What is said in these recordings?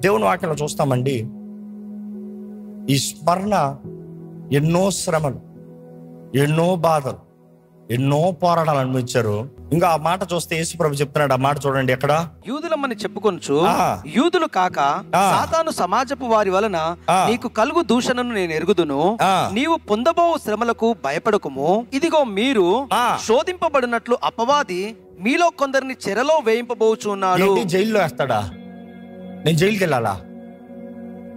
దేవుని వాక్యంలో చూస్తామండి, ఈ స్మరణ ఎన్నో శ్రమలు, ఎన్నో బాధలు, ఎన్నో పోరాటాలు అనుభవించారు. ఇంకా ఆ మాట చూస్తే యేసుప్రభు చెప్తున్నాడు, ఆ మాట చూడండి ఎక్కడ, యూదులమని చెప్పుకొనుచు యూదులు కాక సాతాను సమాజపు వారి వలన నీకు కలుగు దూషణను నేను ఎరుగుదును. నీవు పొందబో శ్రమలకు భయపడకుము. ఇదిగో మీరు శోధింపబడినట్లు అపవాది మీలో కొందరిని చెరలో వేయింపబోచున్నాడు. జైల్లో వేస్తాడా? నేను జైలుకి వెళ్ళాలా?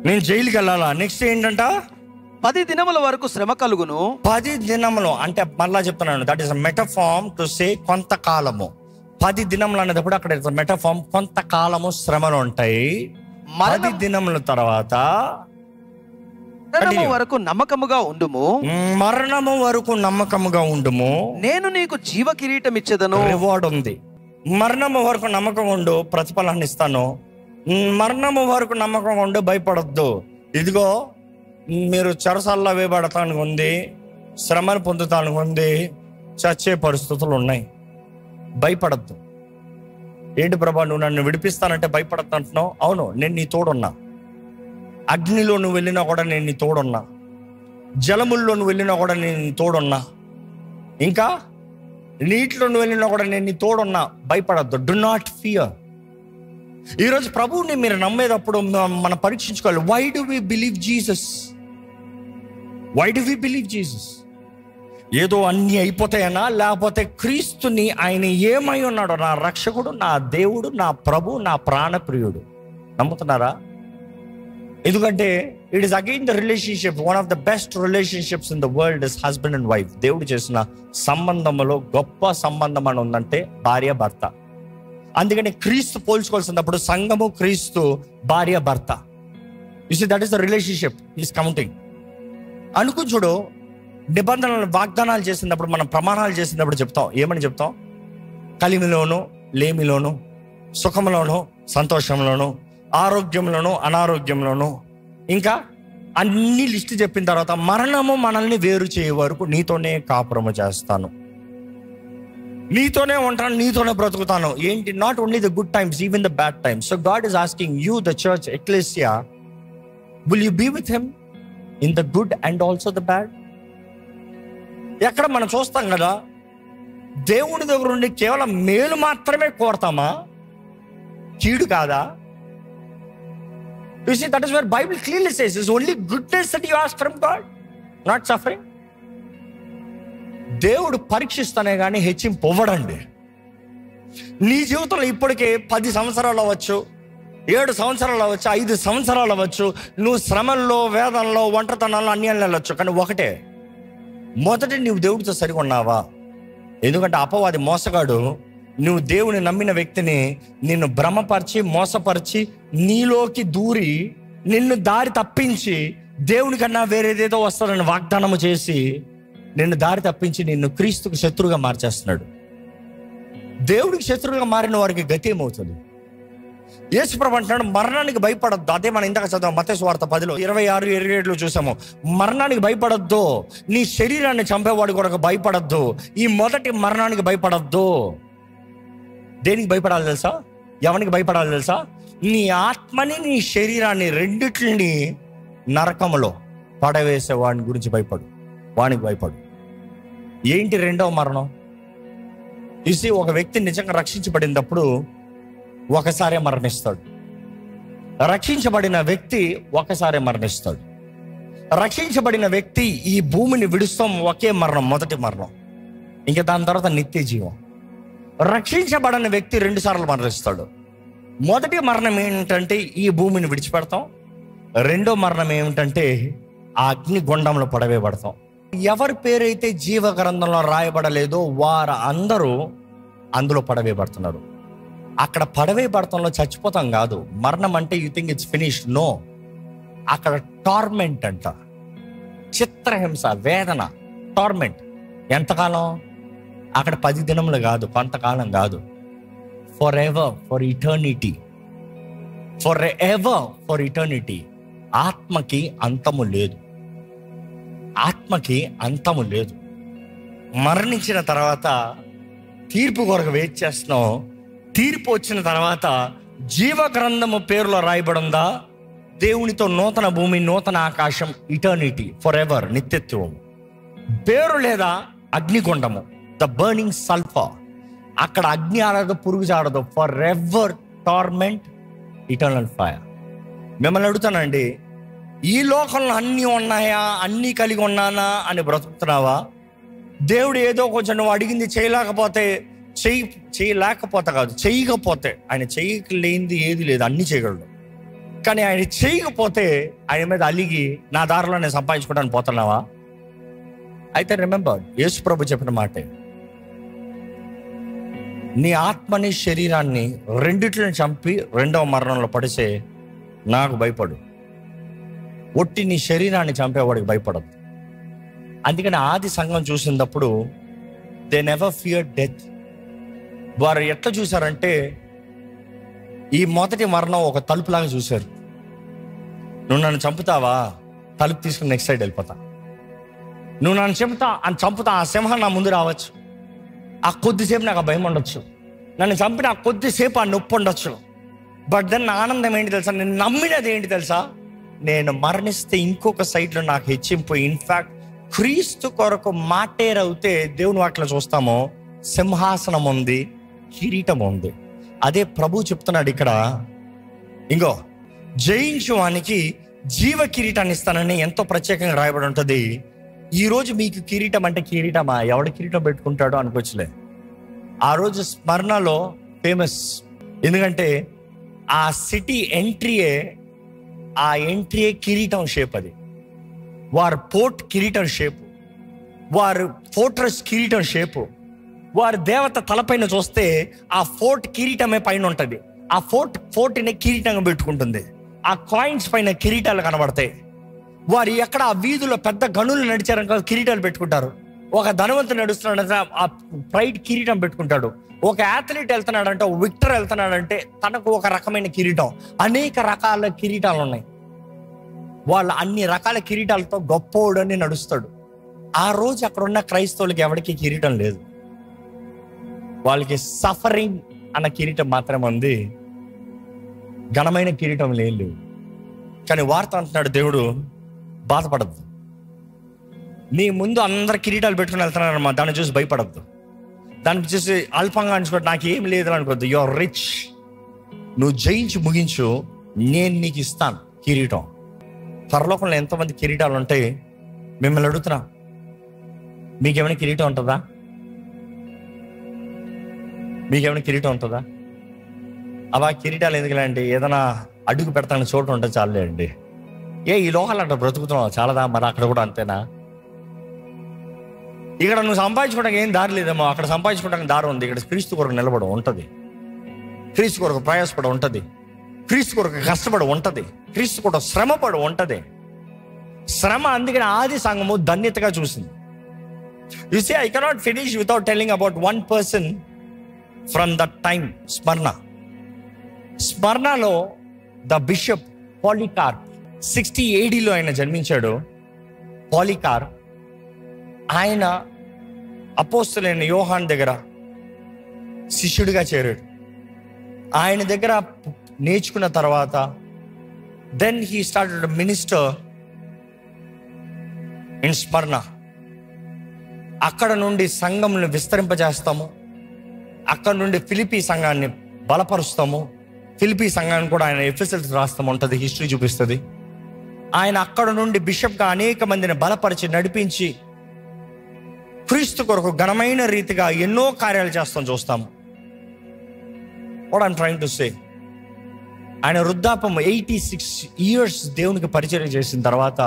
నేను జైలుకి వెళ్ళాలా? నెక్స్ట్ ఏంటంట, 10 దినముల వరకు శ్రమ కలుగును. 10 దినములు అంటే మళ్ళా చెప్తున్నాను, దట్ ఈస్ మెటాఫార్మ్ టు సే కొంతకాలము. 10 దినములు అనేటప్పుడు అక్కడ మెటాఫార్మ్, కొంతకాలము శ్రమలు ఉంటాయి. 10 దినముల తర్వాత మరణము వరకు నమ్మకముగా ఉండుము. మరణము వరకు నమ్మకముగా ఉండుము. నేను నీకు జీవ కిరీటం ఇచ్చేదను. రివార్డ్ ఉంది. మరణము వరకు నమ్మకం ఉండు, ప్రతిఫలాన్ని ఇస్తాను. మరణము వరకు నమ్మకం ఉండు, భయపడొద్దు. ఇదిగో మీరు చెరసాల్లో వేయబడటానికి ఉంది, శ్రమను పొందుతానికి ఉంది, చచ్చే పరిస్థితులు ఉన్నాయి. భయపడద్దు. ఏంటి ప్రభా నువ్వు నన్ను విడిపిస్తానంటే భయపడద్దు అంటున్నావు? అవును, నేను నీ తోడున్నా. అగ్నిలో నువ్వు వెళ్ళినా కూడా నేను నీ తోడున్నా. జలముల్లో నువ్వు వెళ్ళినా కూడా నేను నీ తోడున్నా. ఇంకా నీటిలో నువ్వు వెళ్ళినా కూడా నేను నీ తోడున్నా. భయపడద్దు. Do not fear. ఈరోజు ప్రభువుని మీరు నమ్మేటప్పుడు మనం పరీక్షించుకోవాలి. Why do we believe Jesus? Why do we believe Jesus? ఏదో అన్ని అయిపోతాయనా, లేకపోతే క్రీస్తుని ఆయన ఏమై ఉన్నాడో, నా రక్షకుడు, నా దేవుడు, నా ప్రభు, నా ప్రాణప్రియుడు నమ్ముతున్నారా? ఎందుకంటే it is again the relationship, one of the best relationships in the world is husband and wife. దేవుడు చేసిన సంబంధంలో గొప్ప సంబంధం అని ఉందంటే భార్య భర్త. అందుకని క్రీస్తు పోల్చుకోవాల్సినప్పుడు సంఘము, క్రీస్తు, భార్య భర్త. You see that is the relationship is counting. అనుకుని చూడు, నిబంధనలు వాగ్దానాలు చేసినప్పుడు, మనం ప్రమాణాలు చేసినప్పుడు చెప్తాం, ఏమని చెప్తాం? కలిమిలోను లేమిలోను, సుఖంలోను సంతోషంలోను, ఆరోగ్యంలోను అనారోగ్యంలోను, ఇంకా అన్ని లిస్టు చెప్పిన తర్వాత మరణము మనల్ని వేరు చేయ వరకు నీతోనే కాపురము చేస్తాను, నీతోనే ఉంటాను, నీతోనే బ్రతుకుతాను. ఏంటి? Not only the good times, even the bad times. So God is asking you, the church, ecclesia, will you be with him in the good and also the bad? ఎక్కడ మనం చూస్తాం కదా, దేవుని దగ్గర నుండి కేవలం మేలు మాత్రమే కోరతామా, కీడు కాదా? You see, that is where Bible clearly says it's only goodness that you ask from God, not suffering. దేవుడు పరీక్షిస్తానే కానీ హెచ్చింపవ్వడండి. నీ జీవితంలో ఇప్పటికే 10 సంవత్సరాలు అవ్వచ్చు, 7 సంవత్సరాలు అవ్వచ్చు, 5 సంవత్సరాలు అవ్వచ్చు, నువ్వు శ్రమల్లో, వేదనలో, ఒంటరితనాల్లో అన్యాయాలు వెళ్ళొచ్చు. కానీ ఒకటే, మొదట నువ్వు దేవుడితో సరిగా ఉన్నావా? ఎందుకంటే అపవాది మోసగాడు నువ్వు దేవుని నమ్మిన వ్యక్తిని నిన్ను భ్రమపరిచి, మోసపరిచి, నీలోకి దూరి నిన్ను దారి తప్పించి, దేవుని కన్నా వేరేదేదో వస్తాడని వాగ్దానము చేసి నిన్ను దారి తప్పించి నిన్ను క్రీస్తుకు శత్రువుగా మార్చేస్తున్నాడు. దేవుడికి శత్రువుగా మారిన వారికి గతి ఏమవుతుంది? యేసుప్రభు అంటున్నాడు, మరణానికి భయపడద్దు. అదే మనం ఇందాక చదివాం మత్తయి సువార్త 10లో 26-27 చూసాము. మరణానికి భయపడద్దు, నీ శరీరాన్ని చంపేవాడి కొరకు భయపడద్దు, ఈ మొదటి మరణానికి భయపడద్దు. దేనికి భయపడాలి తెలుసా? ఎవరికి భయపడాలి తెలుసా? నీ ఆత్మని, నీ శరీరాన్ని రెండిట్లని నరకములో పడవేసే వాడిని గురించి భయపడు, వానికి భయపడు. ఏంటి రెండవ మరణం? చూసి, ఒక వ్యక్తి నిజంగా రక్షించబడినప్పుడు ఒకసారే మరణిస్తాడు. రక్షించబడిన వ్యక్తి ఒకసారే మరణిస్తాడు. రక్షించబడిన వ్యక్తి ఈ భూమిని విడుస్తాం, ఒకే మరణం, మొదటి మరణం. ఇంకా దాని తర్వాత నిత్య జీవం. రక్షించబడిన వ్యక్తి 2 సార్లు మరణిస్తాడు. మొదటి మరణం ఏంటంటే ఈ భూమిని విడిచిపెడతాం. రెండో మరణం ఏమిటంటే ఆ అగ్ని గుండంలో పడవేయబడతాం. ఎవరి పేరైతే జీవ గ్రంథంలో రాయబడలేదో వారు అందరూ అందులో పడవేయబడుతున్నారు. అక్కడ పడవేయబడతంలో చచ్చిపోతాం కాదు. మరణం అంటే you think it's finished. No, అక్కడ టార్మెంట్ అంట, చిత్రహింస, వేదన, టార్మెంట్. ఎంతకాలం? అక్కడ 10 దినములు కాదు, కొంతకాలం కాదు, for ever, for eternity, for ever, for eternity. ఆత్మకి అంతము లేదు, ఆత్మకి అంతము లేదు. మరణించిన తర్వాత తీర్పు కొరకు వెయిట్ చేస్తున్నాం. తీర్పు వచ్చిన తర్వాత జీవ గ్రంథము పేరులో రాయబడిందా దేవునితో నూతన భూమి, నూతన ఆకాశం, ఇటర్నిటీ, ఫర్ ఎవర్, నిత్యత్వం. పేరు లేదా అగ్నిగుండము, ద బర్నింగ్ సల్ఫర్. అక్కడ అగ్ని ఆడదు, పురుగు చాడదు, forever torment, eternal fire. మిమ్మల్ని అడుగుతానండి, ఈ లోకంలో అన్నీ ఉన్నాయా, అన్నీ కలిగి ఉన్నానా అని బ్రతుకుతున్నావా? దేవుడు ఏదో కొంచెం నువ్వు అడిగింది చేయలేకపోతే చేయకపోతే ఆయన చేయలేనిది ఏది లేదు, అన్నీ చేయగలడు. కానీ ఆయన చేయకపోతే ఆయన మీద అలిగి నా దారిలో నేను సంపాదించుకోవడానికి పోతున్నావా? అయితే రిమెంబర్, యేసు ప్రభు చెప్పిన మాటే, నీ ఆత్మని శరీరాన్ని రెండిట్లని చంపి రెండవ మరణంలో పడితే నాకు భయపడు. ఒట్టి నీ శరీరాన్ని చంపేవాడికి భయపడదు. అందుకని ఆది సంఘం చూసినప్పుడు దే నెవర్ ఫియర్ డెత్. వారు ఎట్లా చూశారంటే, ఈ మొదటి మరణం ఒక తలుపులాగా చూశారు. నువ్వు నన్ను చంపుతావా, తలుపు తీసుకుని నెక్స్ట్ సైడ్ వెళ్ళిపోతా. నువ్వు నన్ను చంపుతా, ఆ సింహం నా ముందు రావచ్చు, ఆ కొద్దిసేపు నాకు ఆ భయం ఉండొచ్చు, నన్ను చంపిన ఆ కొద్దిసేపు ఆ నొప్పి ఉండొచ్చు. బట్ దెన్ ఆనందం ఏంటి తెలుసా, నేను నమ్మినది ఏంటి తెలుసా, నేను మరణిస్తే ఇంకొక సైడ్లో నాకు హెచ్చింపు. ఇన్ఫాక్ట్ క్రీస్తు కొరకు మాటేరవుతే దేవుని వాటిలో చూస్తామో సింహాసనం ఉంది, కిరీటం ఉంది. అదే ప్రభు చెప్తున్నాడు ఇక్కడ, ఇంకో జయించువానికి జీవ కిరీటాన్ని ఇస్తానని ఎంతో ప్రత్యేకంగా రాయబడి ఉంటుంది. ఈరోజు మీకు కిరీటం అంటే కిరీటమా, ఎవడ కిరీటం పెట్టుకుంటాడో అనుకోవచ్చులే. ఆ రోజు స్మరణలో ఫేమస్, ఎందుకంటే ఆ సిటీ ఎంట్రీయే కిరీటం షేప్. అది వారి పోర్ట్ కిరీటం షేపు, వారు ఫోర్ట్రెస్ కిరీటం షేపు. వారి దేవత తలపైన చూస్తే ఆ ఫోర్ట్ కిరీటమే పైన ఉంటుంది. ఆ ఫోర్ట్ని కిరీటంగా పెట్టుకుంటుంది. ఆ కాయిన్స్ పైన కిరీటాలు కనబడతాయి. వారు ఎక్కడ ఆ వీధిలో పెద్ద గనులు నడిచారనుకో కిరీటాలు పెట్టుకుంటారు. ఒక ధనవంతుడు నడుస్తున్నాడంటే ఆ ప్రైడ్ కిరీటం పెట్టుకుంటాడు. ఒక అథ్లీట్ వెళ్తున్నాడంటే, ఒక విక్టర్ వెళ్తున్నాడంటే తనకు ఒక రకమైన కిరీటం. అనేక రకాల కిరీటాలు ఉన్నాయి. వాళ్ళు అన్ని రకాల కిరీటాలతో గొప్పోడని నడుస్తాడు. ఆ రోజు అక్కడ ఉన్న క్రైస్తవులకి ఎవరికి కిరీటం లేదు. వాళ్ళకి సఫరింగ్ అన్న కిరీటం మాత్రమే ఉంది, ఘనమైన కిరీటం లేదు. కానీ వార్త అంటున్నాడు దేవుడు, బాధపడద్దు. నీ ముందు అందరు కిరీటాలు పెట్టుకుని వెళ్తున్నారమ్మా, దాన్ని చూసి భయపడద్దు. దాన్ని చూసి అల్పంగా అనుకోవద్దు, నాకు ఏం లేదు అనుకోవద్దు. యు ఆర్ రిచ్, నువ్వు జయించి ముగించు, నేను నీకు ఇస్తాను కిరీటం. పరలోకంలో ఎంతోమంది కిరీటాలు ఉంటాయి. మిమ్మల్ని అడుగుతున్నా, మీకేమైనా కిరీటం ఉంటుందా? మీకేమైనా కిరీటం ఉంటుందా? అలా కిరీటాలు ఎందుకులే అండి, ఏదైనా అడుగు పెడతాను చోటు ఉంటుంది చాలే అండి. ఈ లోకాలు అంటే బ్రతుకుతున్నావు చాలదా? మరి అక్కడ కూడా అంతేనా? ఇక్కడ నువ్వు సంపాదించుకోవడానికి ఏం దారి లేదేమో, అక్కడ సంపాదించుకోవడానికి దారి ఉంది. ఇక్కడ క్రీస్తు కొరకు నిలబడి ఉంటుంది, క్రీస్తు కొరకు ప్రయాసపడి ఉంటుంది, క్రీస్తు కొరకు కష్టపడి ఉంటుంది, క్రీస్తు కొరకు శ్రమపడి ఉంటుంది. శ్రమ అందుకని ఆది సంఘము ధన్యతగా చూసింది. You see, I cannot finish without telling about one person from that time. స్మరణలో ద బిషప్ పాలికార్ప్, 60 AD ఆయన జన్మించాడు. పాలికార్ప్ ఆయన అపోస్తలుడైన యోహాన్ దగ్గర శిష్యుడిగా చేరాడు. ఆయన దగ్గర నేర్చుకున్న తర్వాత then he started minister in స్మరణ. అక్కడ నుండి సంఘంను విస్తరింపజేస్తాము, అక్కడ నుండి ఫిలిప్పీ సంఘాన్ని బలపరుస్తాము. ఫిలిప్పీ సంఘాన్ని కూడా ఆయన ఎఫెసస్ రాస్తాము ఉంటుంది, హిస్టరీ చూపిస్తుంది. ఆయన అక్కడ నుండి బిషప్గా అనేక మందిని బలపరిచి నడిపించి క్రీస్తు కొరకు ఘనమైన రీతిగా ఎన్నో కార్యాలు చేస్తాం చూస్తాము. What I'm trying to say, ఆయన వృద్ధాపం 86 years దేవునికి పరిచయం చేసిన తర్వాత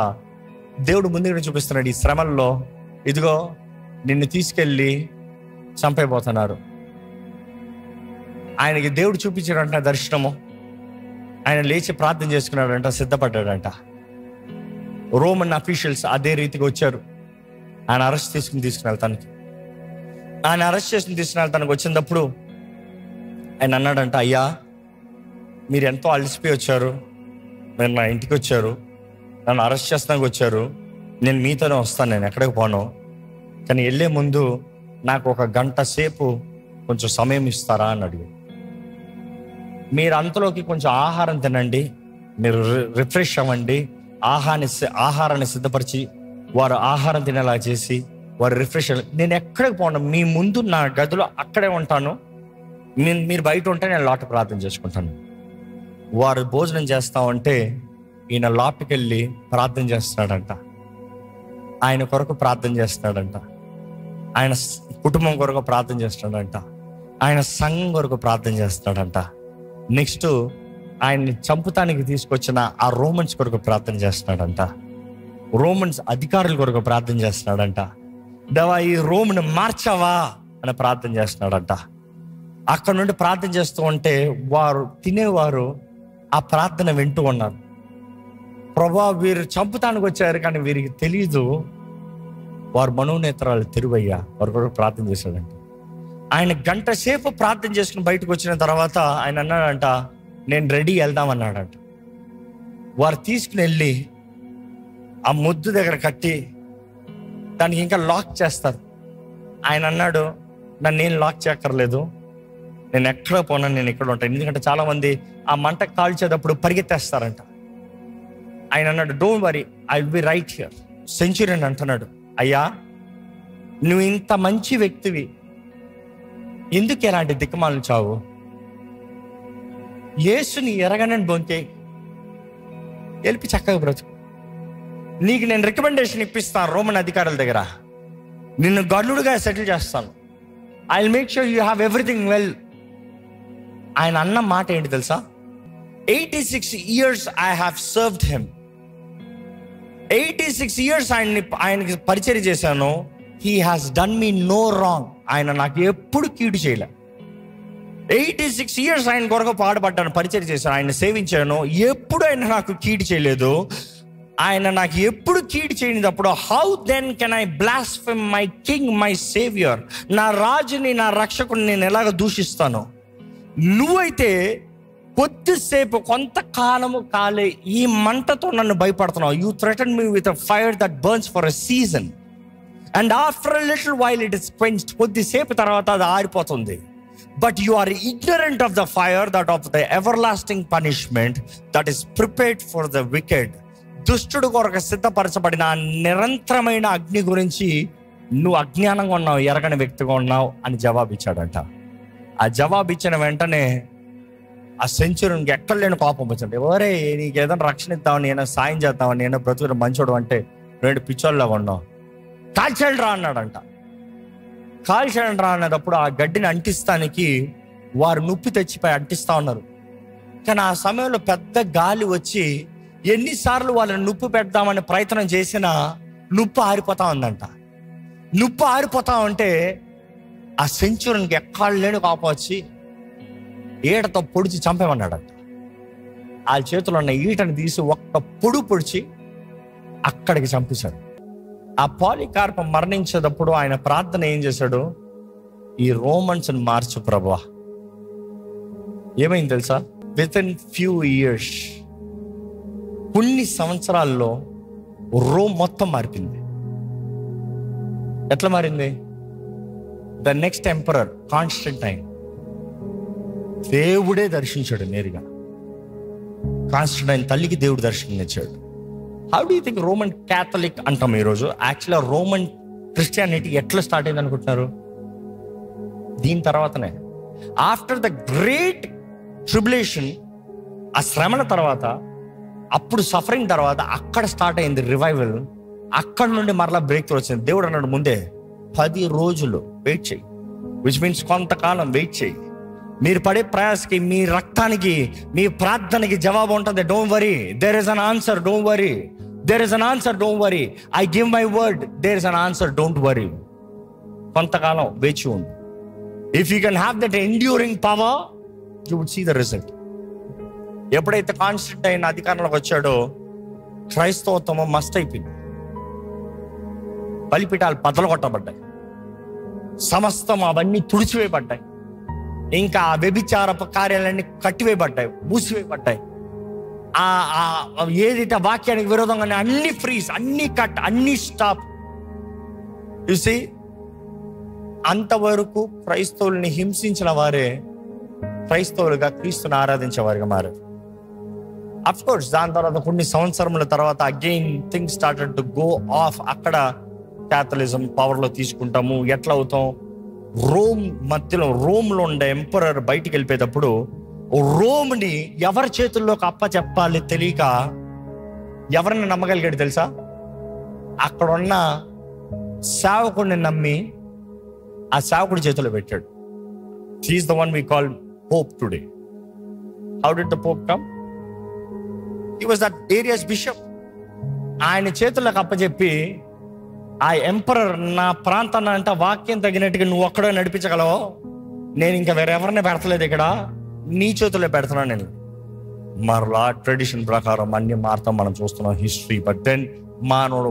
దేవుడు ముందుగా చూపిస్తున్నాడు, ఈ శ్రమల్లో ఇదిగో నిన్ను తీసుకెళ్ళి చంపైపోతున్నారు. ఆయనకి దేవుడు చూపించాడంట దర్శనము. ఆయన లేచి ప్రార్థన చేసుకున్నాడంట, సిద్ధపడ్డాడంట. రోమన్ అఫీషియల్స్ అదే రీతిగా వచ్చారు ఆయన అరెస్ట్ తీసుకుని వెళ్తానికి. ఆయన అరెస్ట్ చేసుకుని వెళ్తానికి వచ్చినప్పుడు ఆయన అన్నాడంట, అయ్యా మీరు ఎంతో అలసిపోయి వచ్చారు, మీరు నా ఇంటికి వచ్చారు, నన్ను అరెస్ట్ చేస్తానికి వచ్చారు, నేను మీతోనే వస్తాను, నేను ఎక్కడికి పోను, కానీ వెళ్ళే ముందు నాకు 1 గంట సేపు కొంచెం సమయం ఇస్తారా అని అడిగాడు. మీరు అంతలోకి కొంచెం ఆహారం తినండి, మీరు రిఫ్రెష్ అవ్వండి, ఆహారాన్ని సిద్ధపరిచి వారు ఆహారం తినేలా చేసి వారు రిఫ్రెష్. నేను ఎక్కడికి పోను, మీ ముందు నా గదిలో అక్కడే ఉంటాను, మీరు బయట ఉంటే నేను లోట ప్రార్థన చేసుకుంటాను. వారు భోజనం చేస్తామంటే ఈయన లోపలికి వెళ్ళి ప్రార్థన చేస్తున్నాడంట, ఆయన కొరకు ప్రార్థన చేస్తున్నాడంట, ఆయన కుటుంబం కొరకు ప్రార్థన చేస్తున్నాడంట, ఆయన సంఘం కొరకు ప్రార్థన చేస్తున్నాడంట. నెక్స్ట్ ఆయన్ని చంపుతానికి తీసుకొచ్చిన ఆ రోమన్స్ కొరకు ప్రార్థన చేస్తున్నాడంట, రోమన్స్ అధికారుల కొరకు ప్రార్థన చేస్తున్నాడంట. దేవా ఈ రోమ్ను మార్చావా అని ప్రార్థన చేస్తున్నాడంట. అక్కడ నుండి ప్రార్థన చేస్తూ ఉంటే వారు తినేవారు ఆ ప్రార్థన వింటూ ఉన్నారు. ప్రభా వీరు చంపుతానికి వచ్చారు కానీ వీరికి తెలీదు వారు మనోనేత్రాలు తెరువయ్యా, వారు కూడా ప్రార్థన చేశాడంట. ఆయన గంట సేపు ప్రార్థన చేసుకుని బయటకు వచ్చిన తర్వాత ఆయన అన్నాడంట, నేను రెడీ వెళ్దామన్నాడంట. వారు తీసుకుని వెళ్ళి ఆ ముద్దు దగ్గర కట్టి దానికి ఇంకా లాక్ చేస్తారు. ఆయన అన్నాడు, నన్ను నేను లాక్ చేయక్కర్లేదు, నేను ఎక్కడ పోనా, నేను ఇక్కడ ఉంటాను. ఎందుకంటే చాలా మంది ఆ మంట కాల్చేటప్పుడు పరిగెత్తేస్తారంట. ఆయన అన్నాడు, don't worry, I will be right here. Centurion అంటున్నాడు, అయ్యా నువ్వు ఇంత మంచి వ్యక్తివి, ఎందుకు ఎలాంటి దిక్కుమాలను చావు? యేసుని ఎరగనని బొంకే వెళ్ళి చక్కగా బ్రతుకు. నీకు నేను రికమెండేషన్ ఇప్పిస్తాను రోమన్ అధికారుల దగ్గర, నిన్ను గర్లుడుగా సెటిల్ చేస్తాను, I will make sure you have everything well. ఆయన అన్న మాట ఏంటి తెలుసా? 86 years I have served him. 86 years ఆయనకి పరిచర్య చేశాను. He has done me no wrong. ఆయన నాకు ఎప్పుడు కీడు చేయలే. 86 years ఆయన కొరకు పాడుపడ్డాను, పరిచర్య చేశాను, ఆయన సేవించాను, ఎప్పుడు ఆయన నాకు కీడు చేయలేదు. ఆయన నాకు ఎప్పుడు కీడు చేయనిదప్పుడు how then can I blaspheme my king my saviour? నా రాజుని, నా రక్షకుని నేను ఎలాగ దూషిస్తాను? నువ్వైతే కొద్దిసేపు, కొంతకాలము కాలే ఈ మంటతో నన్ను భయపడుతున్నావు. You threaten me with a fire that burns for a season and after a little while it is quenched. కొద్దిసేపు తర్వాత అది ఆరిపోతుంది. But you are ignorant of the fire that of the everlasting punishment that is prepared for the wicked. దుష్టుడు కొరకు సిద్ధపరచబడిన నిరంతరమైన అగ్ని గురించి నువ్వు అజ్ఞానంగా ఉన్నావు, ఎరగని వ్యక్తిగా ఉన్నావు అని జవాబిచ్చాడంట. ఆ జవాబిచ్చిన వెంటనే ఆ సెంచురీకి ఎక్కడ లేని కోపం వచ్చింది. ఎవరే నీకు ఏదైనా రక్షణ ఇద్దామని, ఏదైనా సాయం చేద్దామని, ఏదైనా బ్రతుకు మంచోడు అంటే రెండు పిచ్చోళ్ళగా ఉన్నావు, కాల్చేయండి రా అన్నాడంట. కాల్చేయండి రా అన్నప్పుడు ఆ గడ్డిని అంటిస్తానికి వారు నుప్పి తెచ్చిపోయి అంటిస్తా ఉన్నారు. కానీ ఆ సమయంలో పెద్ద గాలి వచ్చి ఎన్నిసార్లు వాళ్ళని నుప్పు పెడదామని ప్రయత్నం చేసినా నుప్పు ఆరిపోతా ఉందంట. నుప్పు ఆరిపోతా ఉంటే ఆ సెంచురీకి ఎక్కడ లేని కోపం వచ్చి ఈటతో పొడిచి చంపేమన్నాడంట. ఆ చేతిలో ఉన్న ఈటని తీసి ఒక్క పొడిచి అక్కడికి చంపేశాడు. ఆ పాలికార్ప్ మరణించేటప్పుడు ఆయన ప్రార్థన ఏం చేశాడు? ఈ రోమన్స్ మార్చు ప్రభువా. ఏమైంది తెలుసా? విత్ ఇన్ ఫ్యూ ఇయర్స్, కొన్ని సంవత్సరాల్లో రోమ్ మొత్తం మారిపోయింది. ఎట్లా మారింది? ద నెక్స్ట్ ఎంపరర్ కాన్స్టంటైన్ దేవుడే దర్శించాడు నేరుగా. కాన్స్టంటైన్ తల్లికి దేవుడు దర్శనం ఇచ్చాడు. How do you think Roman Catholic అంటాం ఈరోజు? యాక్చువల్గా రోమన్ క్రిస్టియానిటీ ఎట్లా స్టార్ట్ అయింది అనుకుంటున్నారు? దీని తర్వాతనే, ఆఫ్టర్ ద గ్రేట్ ట్రిబులేషన్, ఆ శ్రమణ తర్వాత, అప్పుడు సఫరింగ్ తర్వాత అక్కడ స్టార్ట్ అయింది రివైవల్. అక్కడ నుండి మరలా బ్రేక్ త్రూ వచ్చింది. దేవుడు అన్నాడు ముందే 10 రోజులు వెయిట్ చేయి, విచ్ మీన్స్ కొంతకాలం వెయిట్ చేయి. మీరు పడే ప్రయాసకి, మీ రక్తానికి, మీ ప్రార్థనకి జవాబు ఉంటుంది. Don't worry, there is an answer, don't worry. There is an answer, don't worry. I give my word, there is an answer, don't worry. కొంతకాలం వేచి ఉంది. If you can have that enduring power, you would see the result. ఎప్పుడైతే Constantine అధికారంలోకి వచ్చాడో క్రైస్తవత్వం must అయిపోయింది. బలిపీఠాలు బద్దలు కొట్టబడ్డాయి, సమస్తం అవన్నీ తుడిచివేయబడ్డాయి. ఇంకా ఆ వ్యభిచారపు కార్యాలన్నీ కట్టివేయబడ్డాయి, మూసివేయబడ్డాయి. ఏదైతే వాక్యానికి విరోధంగానే అన్ని ఫ్రీజ్, అన్ని కట్, అన్ని స్టాప్. చూసి అంతవరకు క్రైస్తవుల్ని హింసించిన వారే క్రైస్తవులుగా క్రీస్తుని ఆరాధించేవారుగా మారారు. అఫ్ కోర్స్ దాని తర్వాత కొన్ని సంవత్సరముల తర్వాత again things started to go of. అక్కడ క్యాథలిజం పవర్లో తీసుకుంటాము. ఎట్లా అవుతాం? రోమ్ మధ్యలో, రోమ్లో ఉండే ఎంపరర్ బయటికి వెళ్ళిపోయేటప్పుడు రోమ్ని ఎవరి చేతుల్లోకి అప్పచెప్పాలి తెలియక ఎవరిని నమ్మగలిగాడు తెలుసా? అక్కడ ఉన్న సేవకుడిని నమ్మి ఆ సేవకుడి చేతిలో పెట్టాడు. He is the one we call pope today. How did the pope come? He was that area's bishop. ఆయన చేతులకు అప్పచెప్పి ఆ ఎంపరర్, నా ప్రాంతాన్ని అంతా వాక్యం తగినట్టుగా నువ్వు ఒక్కడే నడిపించగలవు, నేను ఇంకా వేరెవరిని పెడతలేదు, ఇక్కడ నీ చేతుల్లో పెడుతున్నాను నేను. మరలా ట్రెడిషన్ ప్రకారం అన్ని మారుతాం, మనం చూస్తున్నాం హిస్టరీ. బట్ దెన్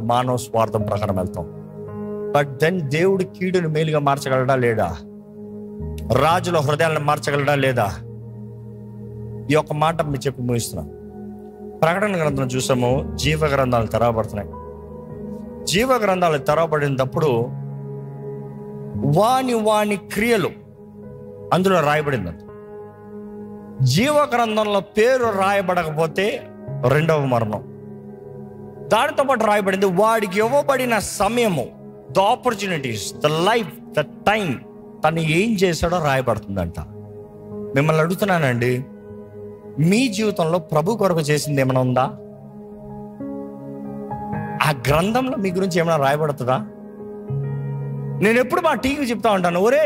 మానవ స్వార్థం ప్రకారం వెళ్తాం. బట్ దెన్ దేవుడు కీడుని మేలుగా మార్చగలడా లేదా? రాజుల హృదయాలను మార్చగలడా లేదా? ఈ యొక్క మాట మీరు చెప్పి ముగిస్తున్నాం. ప్రకటన గ్రంథం చూసాము, జీవ గ్రంథాలు తెరవబడుతున్నాయి. జీవ గ్రంథాలు తెరవబడినప్పుడు వాని క్రియలు అందులో రాయబడిందంట. జీవ గ్రంథంలో పేరు రాయబడకపోతే రెండవ మరణం. దానితో పాటు రాయబడింది వాడికి ఇవ్వబడిన సమయము, the opportunities, the life, the time, తను ఏం చేశాడో రాయబడుతుందంట. మిమ్మల్ని అడుగుతున్నానండి, మీ జీవితంలో ప్రభు కొరకు చేసింది ఏమైనా ఉందా? ఆ గ్రంథంలో మీ గురించి ఏమైనా రాయబడుతుందా? నేను ఎప్పుడు మా టీవీ చెప్తా ఉంటాను, ఒరే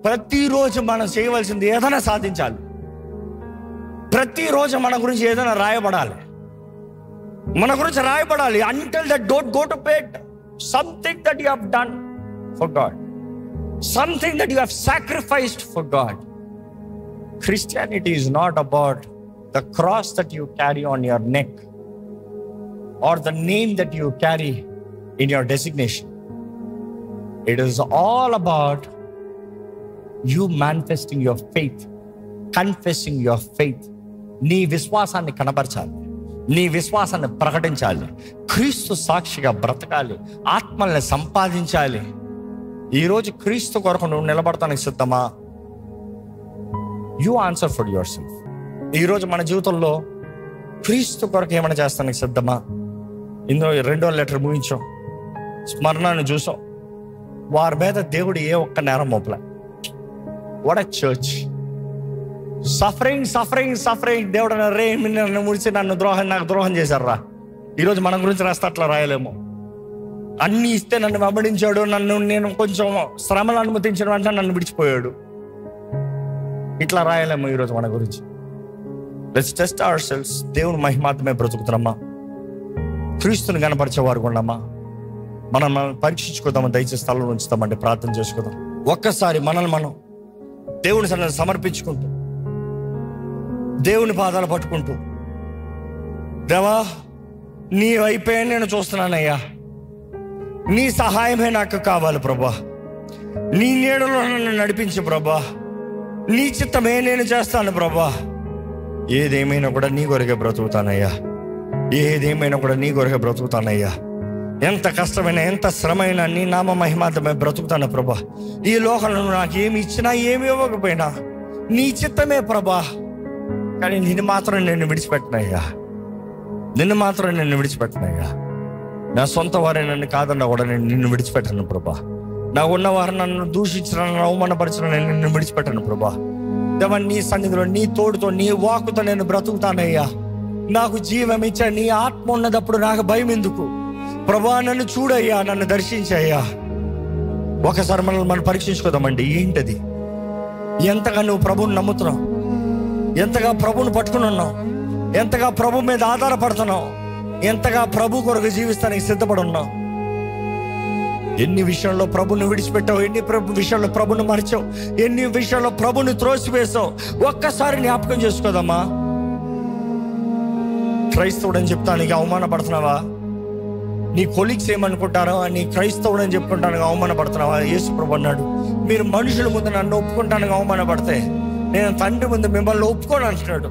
ప్రతిరోజు మనం చేయవలసింది ఏదైనా సాధించాలి, ప్రతిరోజు మన గురించి ఏదైనా రాయబడాలి, మన గురించి రాయబడాలి. until that don't go to bed, something that you have done for God, something that you have sacrificed for God. Christianity is not about the cross that you carry on your neck or the name that you carry in your designation. It is all about you manifesting your faith, confessing your faith. నీ విశ్వాసాన్ని కనబరచాలి, నీ విశ్వాసాన్ని ప్రకటించాలి, క్రీస్తు సాక్షిగా బ్రతకాలి, ఆత్మల్ని సంపాదించాలి. ఈరోజు క్రీస్తు కొరకు నువ్వు నిలబడతానికి సిద్ధమా? You answer for your self. ఈరోజు మన జీవితంలో క్రీస్తు కొరకు ఏమైనా చేస్తానికి సిద్ధమా? ఇందులో 2వ లెటర్ ముగించాం, స్మరణను చూసాం. వారి మీద దేవుడు ఏ ఒక్క నేరం మోపలే. What a church! Suffering suffering suffering. దేవుడు రే నన్ను ముడిచి నాకు ద్రోహం చేశారా. ఈరోజు మన గురించి రాస్తే అట్లా రాయలేము. అన్ని ఇస్తే నన్ను వెంబడించాడు, నేను కొంచెం శ్రమలు అనుమతించిన వెంటనే నన్ను విడిచిపోయాడు. ఇట్లా రాయలేము ఈరోజు మన గురించి. Let's test our cells. దేవుని మహిమాత్మే బ్రతుకుతున్నామా? క్రీస్తుని కనపరిచేవారు ఉన్నామా? మనం పరీక్షించుకుందామా? దయచేసి స్థలంలో ఉంచుతామండి, ప్రార్థన చేసుకుందాం. ఒక్కసారి మనల్ని మనం దేవుని సన్నిధిని సమర్పించుకుంటూ, దేవుని పాదాలు పట్టుకుంటూ, దేవా నీ వైపే నేను చూస్తున్నానయ్యా, నీ సహాయమే నాకు కావాలి ప్రభా, నీ నీడలో నన్ను నడిపించు ప్రభా, నీ చిత్తమే నేను చేస్తాను ప్రభా. ఏదేమైనా కూడా నీ కొరకే బ్రతుకుతానయ్యా, ఏదేమైనా కూడా నీ కొరకే బ్రతుకుతానయ్యా. ఎంత కష్టమైనా ఎంత శ్రమైనా నీ నామ మహిమార్థమే బ్రతుకుతాను ప్రభా. ఈ లోకంలో నాకు ఏమి ఇచ్చినా ఏమి ఇవ్వకపోయినా నీ చిత్తమే ప్రభా. కానీ నిన్ను మాత్రం నేను విడిచిపెట్టినయ్యా, నిన్ను మాత్రం నేను విడిచిపెట్టినయ్యా. నా సొంత వారే నన్ను కాదన్నా కూడా నేను నిన్ను విడిచిపెట్టాను ప్రభా. నా ఉన్నవారు నన్ను దూషించిన, నన్ను అవమానపరిచిన నేను నిన్ను విడిచిపెట్టాను ప్రభా. దేవా నీ సన్నిధిలో నీ తోడుతో నీ వాక్కుతో నేను బ్రతుకుతానయ్యా. నాకు జీవం ఇచ్చా, నీ ఆత్మ ఉన్నదప్పుడు నాకు భయం ఎందుకు ప్రభా? నన్ను చూడయ్యా, నన్ను దర్శించయ్యా. ఒకసారి మనం పరీక్షించుకోదామండి. ఏంటది? ఎంతగా నువ్వు ప్రభువుని నమ్ముతున్నావు, ఎంతగా ప్రభువుని పట్టుకుని ఉన్నావు, ఎంతగా ప్రభు మీద ఆధారపడుతున్నావు, ఎంతగా ప్రభు కొరకు జీవిస్తానికి సిద్ధపడి ఉన్నావు. ఎన్ని విషయంలో ప్రభుని విడిచిపెట్టావు, ఎన్ని విషయాల్లో ప్రభుని మరిచావు, ఎన్ని విషయాల్లో ప్రభుని త్రోసివేసావు. ఒక్కసారి జ్ఞాపకం చేసుకోదమ్మా. క్రైస్తవుడని చెప్తానికి అవమానపడుతున్నావా? నీ కొలీగ్స్ ఏమనుకుంటారో నీ క్రైస్తవుడని చెప్పుకుంటానికి అవమానపడుతున్నావా? యేసు ప్రభు అన్నాడు, మీరు మనుషుల ముందు నన్ను ఒప్పుకుంటానికి అవమానపడితే నేను తండ్రి ముందు మిమ్మల్ని ఒప్పుకోను అంటున్నాడు.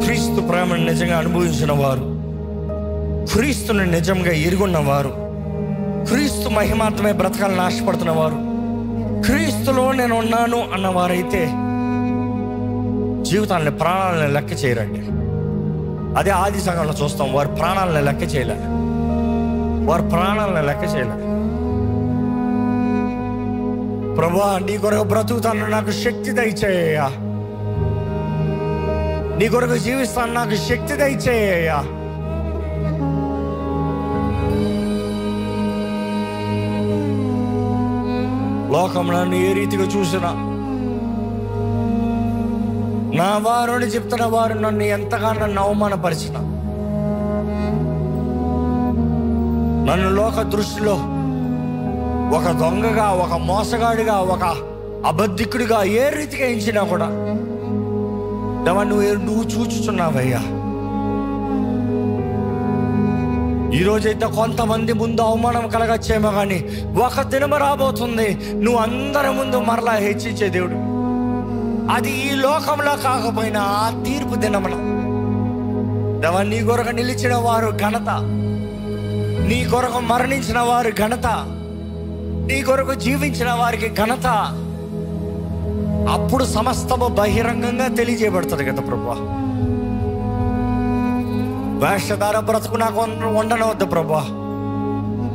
క్రీస్తు ప్రేమను నిజంగా అనుభవించిన వారు, క్రీస్తుని నిజంగా ఎరుగున్న వారు, క్రీస్తు మహిమాత్మే బ్రతకాలని ఆశపడుతున్న వారు, క్రీస్తు క్రీస్తులో నేను ఉన్నాను అన్నవారైతే జీవితాన్ని, ప్రాణాలను లెక్క చేయరండి. అదే ఆది సంఘంలో చూస్తాం, వారి ప్రాణాలను లెక్క చేయలే. ప్రభువా, నీ కొరకు బ్రతుకుతాను, నాకు శక్తి దయచేయ్యా. నీ కొరకు జీవిస్తాను, నాకు శక్తి దయచేయ్యా. లోకం నన్ను ఏ రీతిగా చూసినా, నా వారు చెప్తున్న వారు నన్ను ఎంతగానో అవమానపరిచిన, నన్ను లోక దృష్టిలో ఒక దొంగగా, ఒక మోసగాడిగా, ఒక అబద్ధికుడిగా ఏ రీతిగా ఎంచినా కూడా దేవా నువ్వు చూచుచున్నావయ్యా. ఈరోజైతే కొంతమంది ముందు అవమానం కలగచ్చేమో, కానీ ఒక దినము రాబోతుంది నువ్వు అందరి ముందు మరలా హెచ్చించే దేవుడు. అది ఈ లోకంలో కాకపోయినా ఆ తీర్పు దినమున దేవా నీ కొరకు నిలిచిన వారు ఘనత, నీ కొరకు మరణించిన వారు ఘనత, నీ కొరకు జీవించిన వారికి ఘనత. అప్పుడు సమస్తము బహిరంగంగా తెలియజేయబడుతుంది కదా ప్రభువా. వేషధార బ్రతుకు నాకు ఉండనవద్దు ప్రభువా.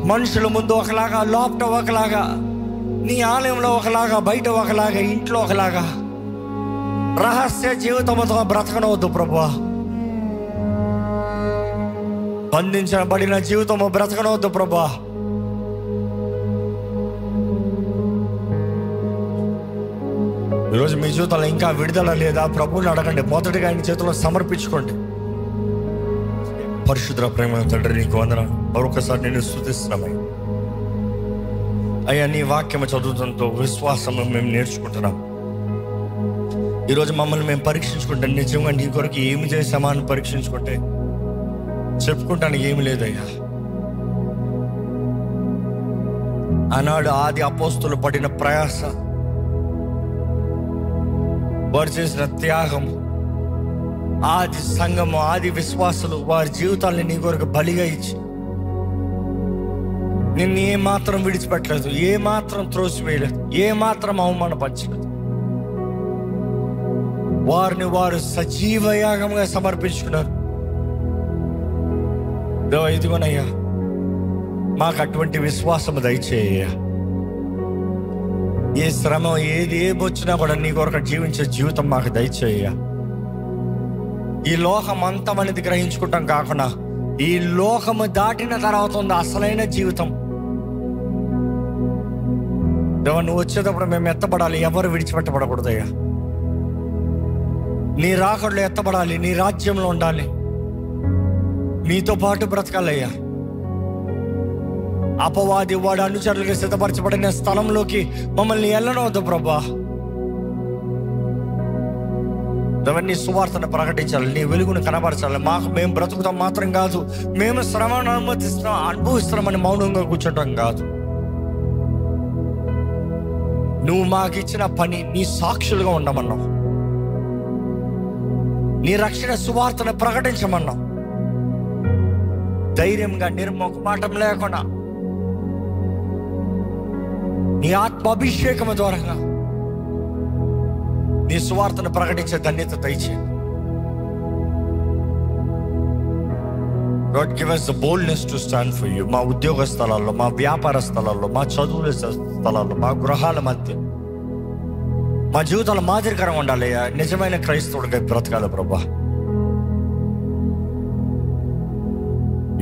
మనుషుల ముందు ఒకలాగా, లోపట ఒకలాగా, నీ ఆలయంలో ఒకలాగా, బయట ఒకలాగా, ఇంట్లో ఒకలాగా రహస్య జీవితంతో బ్రతకనవద్దు ప్రభువా. బంధించబడిన జీవితము బ్రతకనవద్దు ప్రభువా. ఈరోజు మీ జీవితంలో ఇంకా విడుదల లేదా? ప్రభువుని అడగండి. మొదటిగా ఆయన చేతుల్లో సమర్పించుకోండి. పరిశుద్ధ ప్రేమ తండ్రి, నీకు వందనాలు. మరొకసారి నేను స్తుతిస్తున్నామయ్యా. అయ్యా, నీ వాక్యము చదువుతంతో విశ్వాసము మేము నేర్చుకుంటున్నాం. ఈరోజు మమ్మల్ని మేము పరీక్షించుకుంటే, నిజంగా నీ కొరకు ఏమి చేసామా అని పరీక్షించుకుంటే చెప్పుకుంటానికి ఏమి లేదయ్యా. ఆనాడు ఆది అపోస్తులు పడిన ప్రయాస, వారు చేసిన త్యాగం, ఆది సంఘము, ఆది విశ్వాసులు వారి జీవితాన్ని నీ కొరకు బలిగా ఇచ్చి నిన్ను ఏమాత్రం విడిచిపెట్టలేదు, ఏమాత్రం త్రోసివేయలేదు, ఏమాత్రం అవమానపరచలేదు. వారిని వారు సజీవ యాగంగా సమర్పించుకున్నారు. దేవా, ఇదిగోనయ్యా, మాకు అటువంటి విశ్వాసము దయచేయ్యా. ఏ శ్రమ ఏది వచ్చినా కూడా నీ కొరకు జీవించే జీవితం మాకు దయచేయ్యా. ఈ లోకం అంతమనేది గ్రహించుకుంటాం కాకుండా, ఈ లోకము దాటిన తర్వాత ఉంది అసలైన జీవితం. దేవా, నువ్వు వచ్చేటప్పుడు మేము ఎత్తబడాలి, ఎవరు విడిచిపెట్టబడకూడదయ్యా. నీ రాకడలో ఎత్తబడాలి, నీ రాజ్యంలో ఉండాలి, నీతో పాటు బ్రతకాలయ్యా. అపవాది వాడు అనుచరులుగా సిద్ధపరచబడిన స్థలంలోకి మమ్మల్ని వెళ్ళనవద్దు ప్రభా. నీ సువార్తను ప్రకటించాలి, నీ వెలుగును కనబరచాలి. మేము బ్రతుకుతాం మాత్రం కాదు, మేము శ్రమను అనుభవిస్తున్నామని మౌనంగా కూర్చోటం కాదు. నువ్వు మాకిచ్చిన పని, నీ సాక్షులుగా ఉండమన్నావు, నీ రక్షణ సువార్తను ప్రకటించమన్నావు. ధైర్యంగా, నిర్మోహమాటం లేకుండా, నీ ఆత్మాభిషేకం ద్వారా నీ సువార్తను ప్రకటించే ధన్యత దయచేయండి. God, give us the boldness to stand for you. మా ఉద్యోగ స్థలాల్లో, మా వ్యాపార స్థలాల్లో, మా చదువుల స్థలాల్లో, మా గృహాల మధ్య మా జీవితాలు మాదిరికరంగా ఉండాలి. నిజమైన క్రైస్తవుడిగా బ్రతకాలి ప్రభా.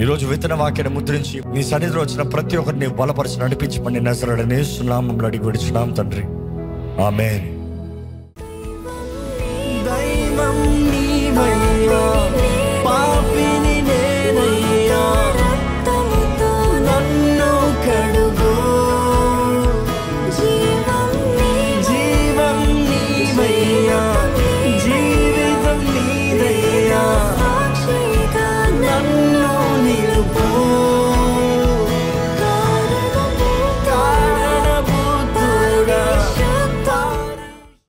ఈరోజు విత్తన వాక్యాన్ని ముద్రించి నీ సన్నిధిలో వచ్చిన ప్రతి ఒక్కరిని బలపరిచి నడిపించమని నజరేయుడైన యేసు నామములో అడిగి విడుచున్నాం తండ్రి. ఆమేన్.